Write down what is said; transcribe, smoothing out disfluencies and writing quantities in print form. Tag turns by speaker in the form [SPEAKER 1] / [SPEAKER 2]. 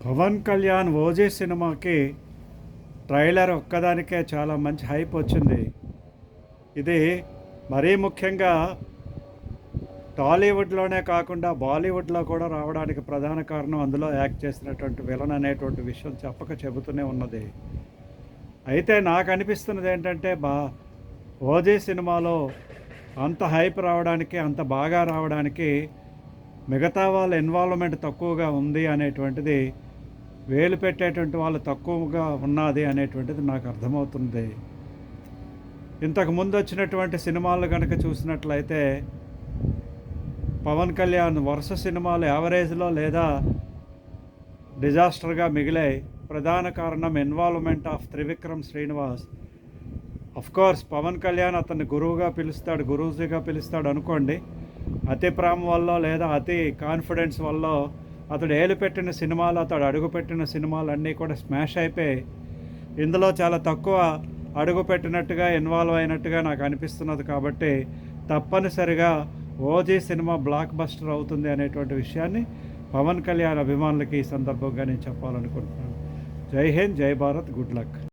[SPEAKER 1] Pawan Kalyan OG సినిమాకి trailer ఒక్కదానికే చాలా మంచి హైప్ వచ్చింది. ఇది మరీ ముఖ్యంగా టాలీవుడ్లోనే కాకుండా బాలీవుడ్లో కూడా రావడానికి ప్రధాన కారణం అందులో యాక్ట్ చేసినటువంటి విలన్ అనేటువంటి విషయం చెబుతూనే ఉన్నది. అయితే నాకు అనిపిస్తున్నది ఏంటంటే ఓజీ సినిమాలో అంత హైప్ రావడానికి, అంత బాగా రావడానికి మిగతా వాళ్ళ ఇన్వాల్వ్మెంట్ తక్కువగా ఉంది అనేటువంటిది, వేలు పెట్టేటువంటి వాళ్ళు తక్కువగా ఉన్నది అనేటువంటిది నాకు అర్థమవుతుంది. ఇంతకుముందు వచ్చినటువంటి సినిమాలు కనుక చూసినట్లయితే పవన్ కళ్యాణ్ వరుస సినిమాలు యావరేజ్లో లేదా డిజాస్టర్గా మిగిలాయి. ప్రధాన కారణం involvement of Trivikram Srinivas. Course Pawan Kalyan అతన్ని గురూజీగా పిలుస్తాడు అనుకోండి. అతి ప్రేమ వల్ల లేదా అతి కాన్ఫిడెన్స్ వల్ల అతడు ఏలుపెట్టిన సినిమాలు, అతడు అడుగుపెట్టిన సినిమాలన్నీ కూడా స్మాష్ అయిపోయి, ఇందులో చాలా తక్కువ అడుగుపెట్టినట్టుగా ఇన్వాల్వ్ అయినట్టుగా నాకు అనిపిస్తున్నది. కాబట్టి తప్పనిసరిగా ఓజీ సినిమా బ్లాక్ బస్టర్ అవుతుంది అనేటువంటి విషయాన్ని పవన్ కళ్యాణ్ అభిమానులకి ఈ సందర్భంగా నేను చెప్పాలనుకుంటున్నాను. జై హింద్, జై భారత్, గుడ్ లక్.